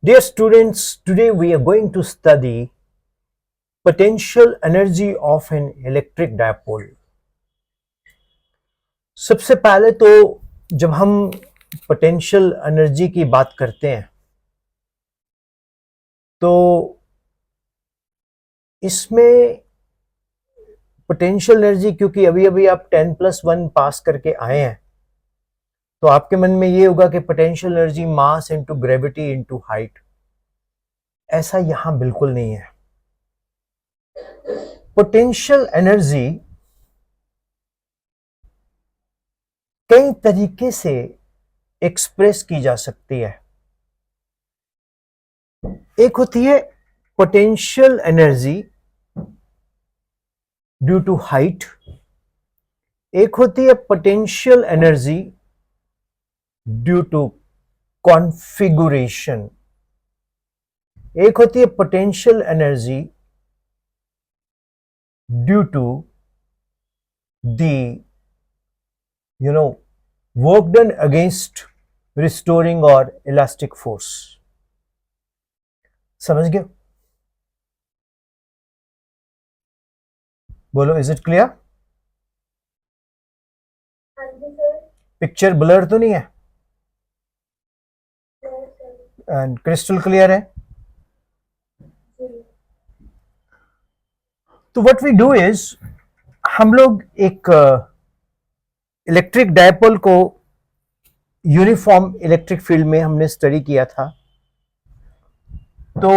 Dear students, today we are going to study potential energy of an electric dipole. सबसे पहले तो जब हम पोटेंशियल एनर्जी की बात करते हैं तो इसमें पोटेंशियल एनर्जी, क्योंकि अभी अभी आप 10+1 पास करके आए हैं, तो आपके मन में ये होगा कि potential energy mass into gravity into height. ऐसा यहां बिल्कुल नहीं है। पोटेंशियल एनर्जी कई तरीके से एक्सप्रेस की जा सकती है। एक होती है potential energy due to height, एक होती है potential energy due to configuration, एक होती है potential energy due to the work done against restoring or elastic force। समझ गए? बोलो, is it clear? Picture blur तो नहीं है एंड क्रिस्टल क्लियर है? तो व्हाट वी डू इज, हम लोग एक इलेक्ट्रिक डायपोल को यूनिफॉर्म इलेक्ट्रिक फील्ड में हमने स्टडी किया था। तो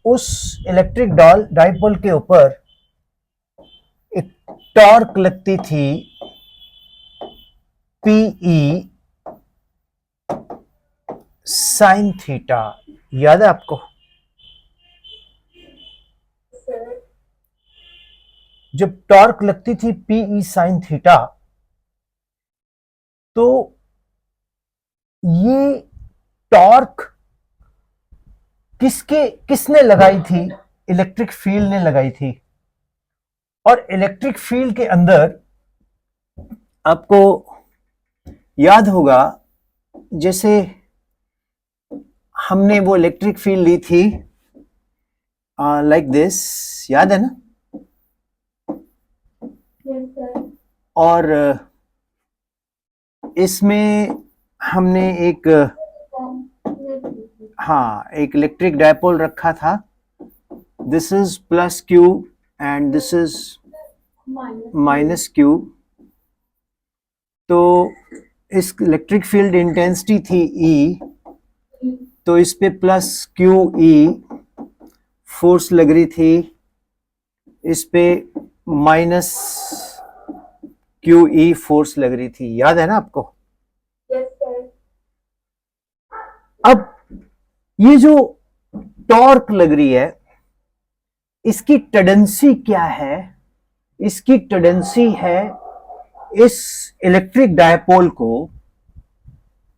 उस इलेक्ट्रिक डायपोल के ऊपर एक टॉर्क लगती थी पीई साइन थीटा। याद है आपको? जब टॉर्क लगती थी पीई साइन थीटा, तो ये टॉर्क किसने लगाई थी? इलेक्ट्रिक फील्ड ने लगाई थी। और इलेक्ट्रिक फील्ड के अंदर आपको याद होगा, जैसे हमने वो इलेक्ट्रिक फील्ड ली थी लाइक दिस, याद है ना? और इसमें हमने एक इलेक्ट्रिक डायपोल रखा था। This is plus Q and this is minus Q. तो इस इलेक्ट्रिक फील्ड इंटेंसिटी थी ई, तो इस पे प्लस क्यू ई फोर्स लग रही थी, इस पे माइनस क्यू ई फोर्स लग रही थी। याद है ना आपको? Yes, sir. अब ये जो टॉर्क लग रही है, इसकी टेंडेंसी क्या है? इसकी टेंडेंसी है इस इलेक्ट्रिक डायपोल को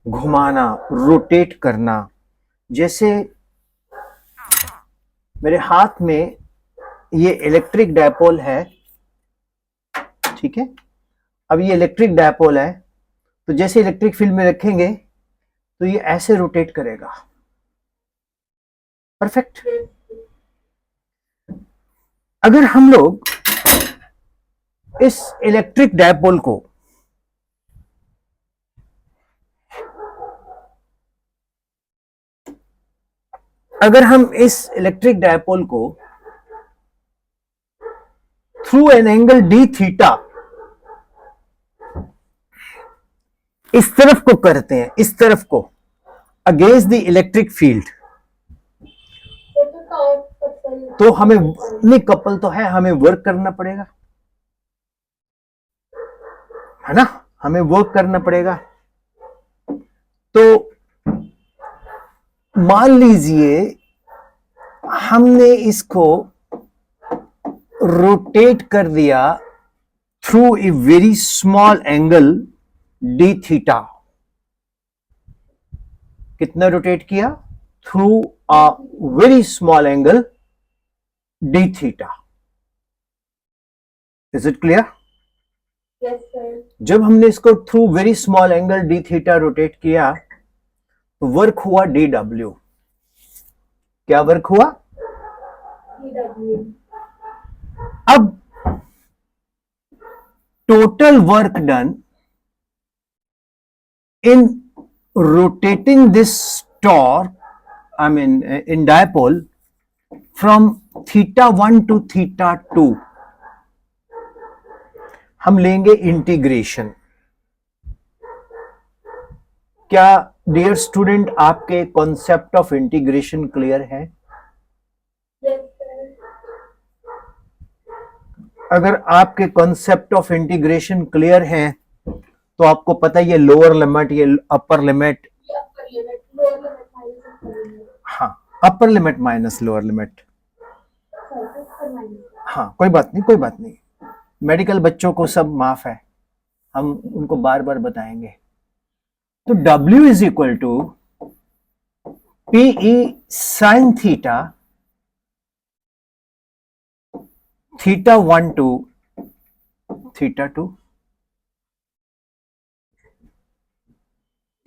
घुमाना, रोटेट करना। जैसे मेरे हाथ में ये इलेक्ट्रिक डायपोल है, ठीक है? अब ये इलेक्ट्रिक डायपोल है, तो जैसे इलेक्ट्रिक फील्ड में रखेंगे तो ये ऐसे रोटेट करेगा। परफेक्ट। अगर हम लोग इस इलेक्ट्रिक डायपोल को through an angle D theta इस तरफ को करते हैं, इस तरफ को अगेंस्ट द इलेक्ट्रिक फील्ड, तो हमें नहीं, कपल तो है, हमें वर्क करना पड़ेगा, है ना? हमें वर्क करना पड़ेगा। तो मान लीजिए हमने इसको रोटेट कर दिया through a very small angle D theta. कितना रोटेट किया? Through a very small angle D theta. Is it clear? Yes, sir. जब हमने इसको through very small angle D theta rotate किया तो वर्क हुआ डी डब्ल्यू। क्या वर्क हुआ? TW. अब total work done in rotating this torque, I mean in dipole from theta 1 to theta 2, हम लेंगे इंटीग्रेशन। क्या डियर स्टूडेंट आपके कॉन्सेप्ट ऑफ इंटीग्रेशन क्लियर है? Yes, sir. अगर आपके कॉन्सेप्ट ऑफ इंटीग्रेशन क्लियर है तो आपको पता है ये लोअर लिमिट, ये upper limit, The upper limit, lower limit minus upper limit. हाँ अपर limit minus lower limit, Sorry, upper minus. हाँ कोई बात नहीं, कोई बात नहीं, मेडिकल बच्चों को सब माफ है, हम उनको बार बार बताएंगे। तो W is equal to PE sine theta, theta 1 to theta 2,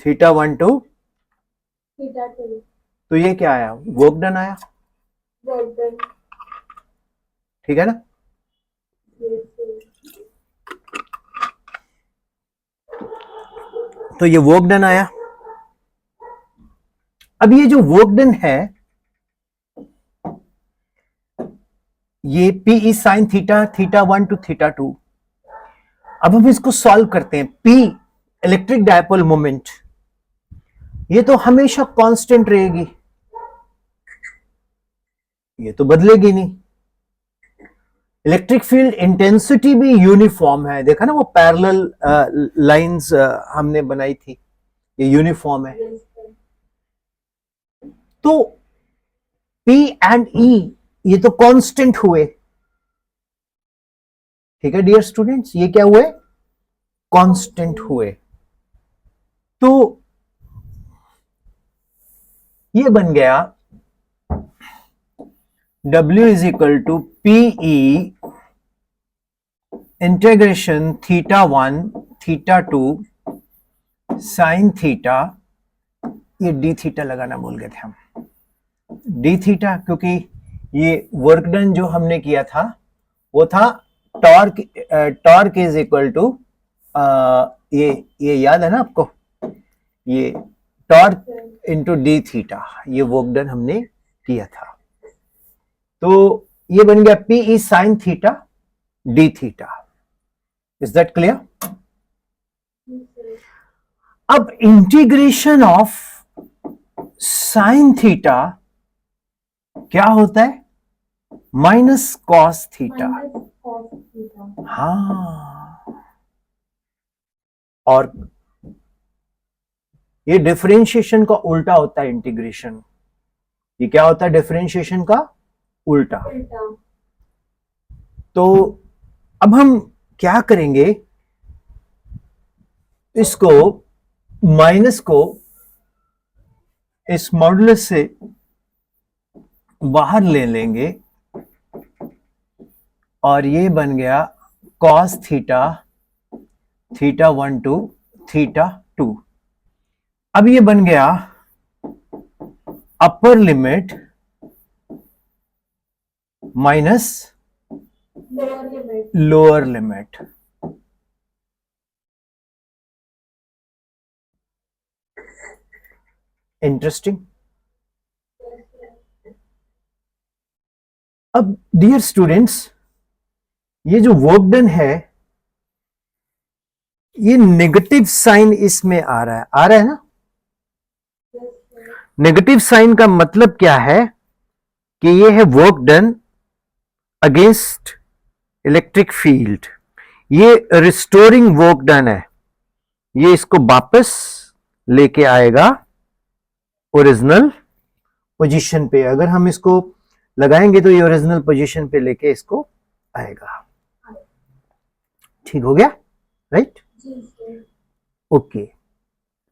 theta 1 to, Theta 2. तो ये क्या आया? वर्क डन आया, Work done. ठीक है ना? Yes, sir. तो ये वर्क डन आया। अब ये जो वर्क डन है ये PE sine theta, theta 1 to theta 2, अब हम इसको सॉल्व करते हैं। P इलेक्ट्रिक डायपोल मोमेंट, ये तो हमेशा कांस्टेंट रहेगी, ये तो बदलेगी नहीं। इलेक्ट्रिक फील्ड इंटेंसिटी भी यूनिफॉर्म है, देखा ना वो पैरेलल लाइंस हमने बनाई थी, ये यूनिफॉर्म है। Yes, sir. तो P एंड E ये तो कांस्टेंट हुए, ठीक है डियर स्टूडेंट्स, ये क्या हुए? कांस्टेंट हुए। तो ये बन गया W is equal to PE integration theta 1 theta 2 sine theta, ये डी थीटा लगाना भूल गए थे हम, डी थीटा, क्योंकि ये वर्क डन जो हमने किया था वो था torque, torque is equal to ये याद है ना आपको, ये टॉर्क इंटू डी थीटा, ये वर्क डन हमने किया था। तो ये बन गया PE sine theta D theta. Is that clear? Yes, sir. अब इंटीग्रेशन ऑफ साइन थीटा क्या होता है? Minus cos theta. Minus cos theta. हाँ, और ये डिफरेंशिएशन का उल्टा होता है इंटीग्रेशन। ये क्या होता है डिफरेंशिएशन का उल्टा? Ulta. तो अब हम क्या करेंगे, इसको माइनस को इस मॉडुलस से बाहर ले लेंगे और ये बन गया cos theta, theta 1 to theta 2। अब ये बन गया upper limit minus Lower limit. Lower limit. Interesting. Yes, sir. अब डियर स्टूडेंट्स, ये जो वर्क डन है ये नेगेटिव साइन इसमें आ रहा है, आ रहा है ना? Yes, sir. नेगेटिव साइन का मतलब क्या है कि ये है work done against electric field, ये रिस्टोरिंग वर्क डन है, ये इसको वापस लेके आएगा ओरिजिनल पोजीशन पे। अगर हम इसको लगाएंगे तो ये ओरिजिनल पोजीशन पे लेके इसको आएगा। ठीक हो गया, राइट? जी सर। ओके,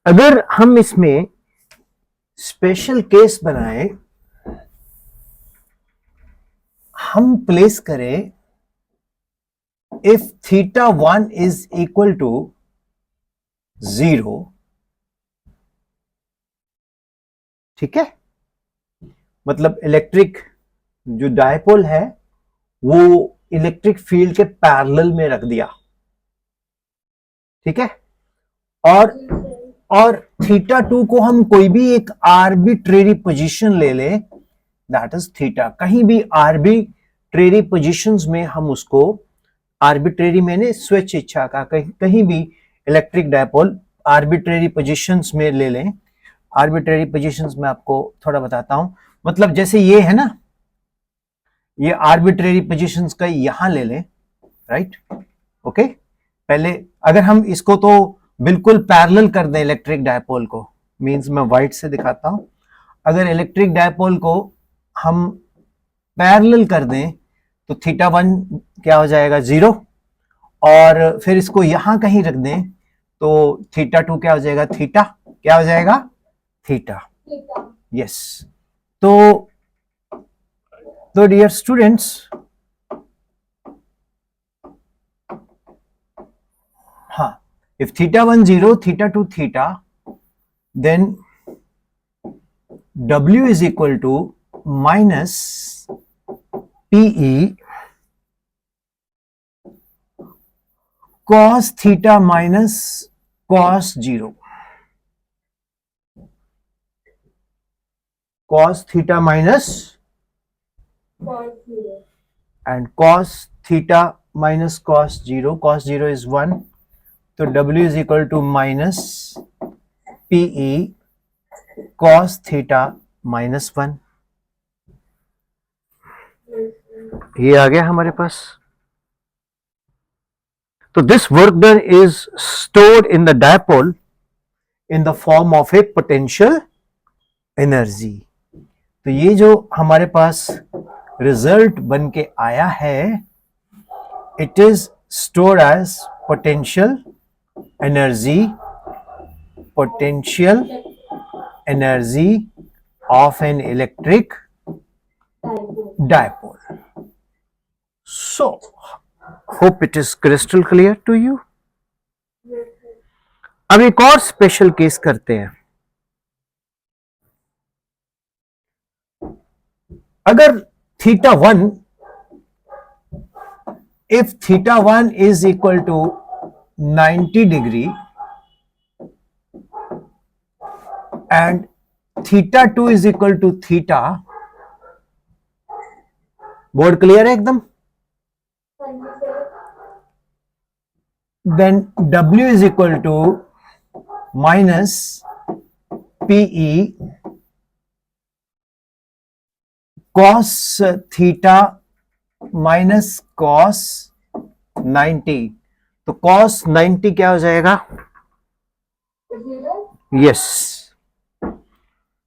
अगर हम इसमें स्पेशल केस बनाए, हम प्लेस करें if theta 1 is equal to 0, ठीक है, मतलब इलेक्ट्रिक जो डायपोल है वो इलेक्ट्रिक फील्ड के पैरेलल में रख दिया, ठीक है। और जी सर। और थीटा 2 को हम कोई भी एक आर्बिट्रेरी पोजीशन ले ले, दैट इज थीटा, कहीं भी आर्बिट्रेरी पोजीशंस में हम उसको, आर्बिट्रेरी मैंने स्वेच्छ इच्छा का, कहीं भी इलेक्ट्रिक डायपोल आर्बिट्रेरी पोजीशंस में ले लें। आर्बिट्रेरी पोजीशंस में आपको थोड़ा बताता हूं, मतलब जैसे ये है ना, ये आर्बिट्रेरी पोजीशंस का यहां ले लें, राइट, ओके। पहले अगर हम इसको तो बिल्कुल पैरेलल कर दें इलेक्ट्रिक डायपोल को, मींस मैं व्हाइट से दिखाता हूं, अगर इलेक्ट्रिक डायपोल को हम पैरेलल कर दें तो थीटा 1 क्या हो जाएगा, 0, और फिर इसको यहां कहीं रख दें तो थीटा 2 क्या हो जाएगा, थीटा, क्या हो जाएगा, थीटा, ठीक है। यस। तो डियर स्टूडेंट्स, हाँ, if theta 1 0, theta 2 theta, then W is equal to minus PE cos theta minus cos 0, cos theta minus Cos 0. and cos theta minus cos 0, cos 0 is 1, तो W is equal to minus PE cos theta minus 1, ये आ गया हमारे पास। तो this work done is stored in the dipole in the form of A potential energy. तो ये जो हमारे पास रिजल्ट बन के आया है, it is stored as potential energy, potential energy of an electric dipole. So, hope it is crystal clear to you. अब एक और स्पेशल केस करते हैं। अगर theta 1, if theta 1 is equal to 90 degree and theta 2 is equal to theta, board clear है एकदम, then W is equal to minus PE cos theta minus cos 90, तो cos 90 क्या हो जाएगा, 0. yes,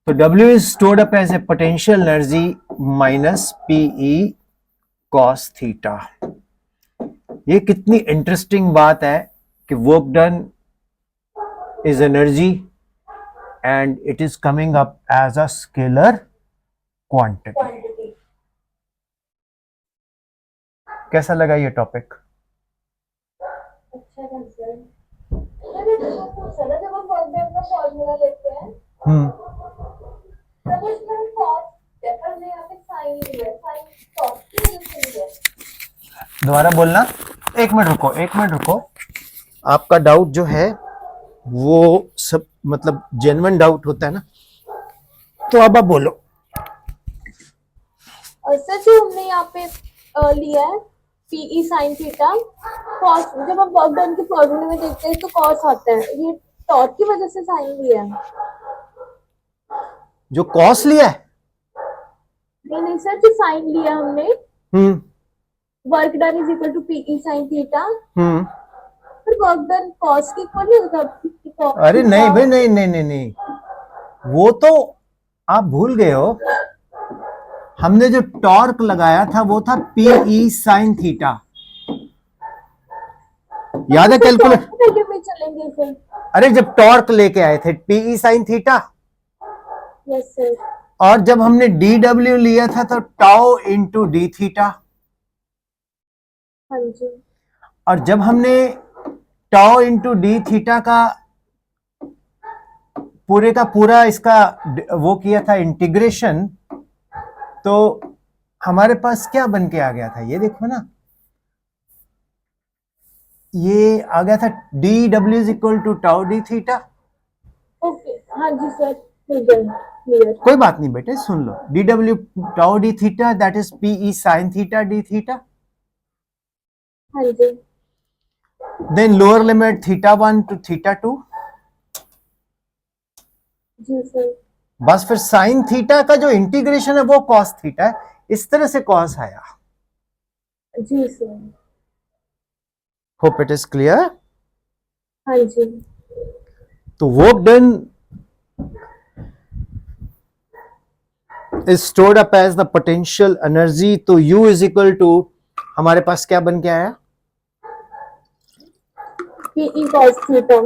तो W is stored up as a potential energy minus PE cos theta। ये कितनी interesting बात है कि work done is energy and it is coming up as a scalar quantity. Quantity. कैसा लगा ये टॉपिक? अच्छा था सर। मैंने पूछा ना, जब हम वर्क डन का फॉर्मूला लेते हैं तब उसमें हम cos, जैसा हमने यहाँ पे साइन लिया है, साइन cos की वजह से लिया है। दोबारा बोलना, एक मिनट रुको, आपका डाउट जो है वो सब मतलब जेन्युइन डाउट होता है ना, तो अब आप बोलो। सर जो हमने यहाँ पे लिया है पीई साइन थीटा, कॉस, जब हम वर्क डन के फॉर्मूले में देखते हैं तो कॉस आता है, ये टॉर्क की वजह से साइन लिया है। जो कॉस लिया है, नहीं सर, जो साइन लिया हमने, work done is equal to PE sine theta, फिर वर्क डन कॉस की इक्वल नहीं होता। अरे नहीं भाई, नहीं, वो तो आप भूल गए हो। हमने जो टॉर्क लगाया था वो था पीई साइन थीटा, याद है कैलकुलेट में चलेंगे फिर। अरे जब टॉर्क लेके आए थे PE sine theta, yes sir. और जब हमने डी डब्ल्यू लिया था तो टाउ इंटू डी थीटा, हाँ जी। और जब हमने टाउ इंटू डी थीटा का पूरे का पूरा इसका वो किया था इंटीग्रेशन, तो हमारे पास क्या बन के आ गया था, ये देखो ना, ये आ गया था D W is equal to tau D theta. Okay, हाँ जी सर, क्लियर। कोई बात नहीं बेटे, सुन लो, D W tau D theta that is PE sine theta D theta. हाँ जी। Then lower limit theta 1 to theta 2। जी सर। बस फिर साइन थीटा का जो इंटीग्रेशन है वो कॉस थीटा है, इस तरह से कॉस आया। जी sir. Hope it is clear. हाँ जी। तो work done is stored up as the potential energy। तो U is equal to हमारे पास क्या बन के आया, PE cos theta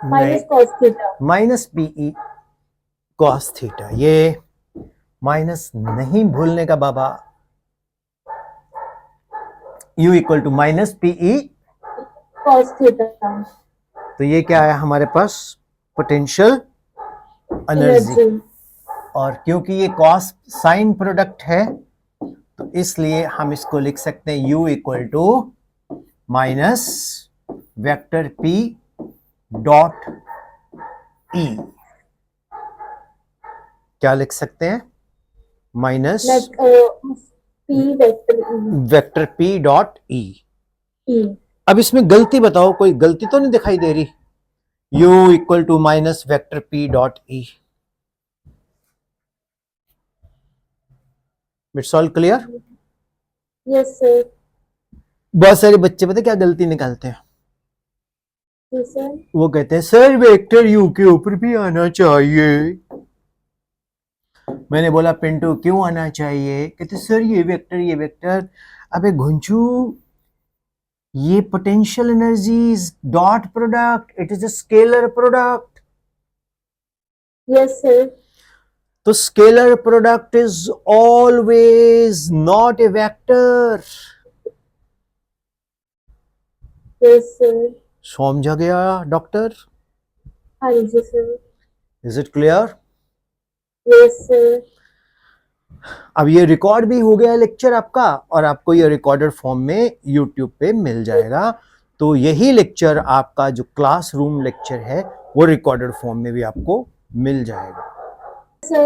minus cos theta. Minus PE cos theta. ये माइनस नहीं भूलने का बाबा। U equal to minus PE cos theta. तो ये क्या आया हमारे पास, पोटेंशियल एनर्जी। और क्योंकि ये कॉस साइन प्रोडक्ट है तो इसलिए हम इसको लिख सकते हैं U equal to minus vector P dot E। क्या लिख सकते हैं, minus P vector P dot E। E. अब इसमें गलती बताओ, कोई गलती तो नहीं दिखाई दे रही। U equal to minus vector P dot E। It's all clear. Yes sir. बहुत सारे बच्चे पता क्या गलती निकालते हैं, जी सर। वो कहते हैं सर वेक्टर U के ऊपर भी आना चाहिए। मैंने बोला पिंटू क्यों आना चाहिए, कहते सर ये वेक्टर। अबे घुंचू, ये potential energy is dot product, it is a scalar product. Yes sir. तो scalar product is always not a vector. Yes sir. समझा गया डॉक्टर। हाँ जी sir. Is it clear. Yes sir. अब ये रिकॉर्ड भी हो गया लेक्चर आपका, और आपको ये रिकॉर्डेड फॉर्म में यूट्यूब पे मिल जाएगा। तो यही लेक्चर आपका जो क्लासरूम लेक्चर है वो रिकॉर्डेड फॉर्म में भी आपको मिल जाएगा। सर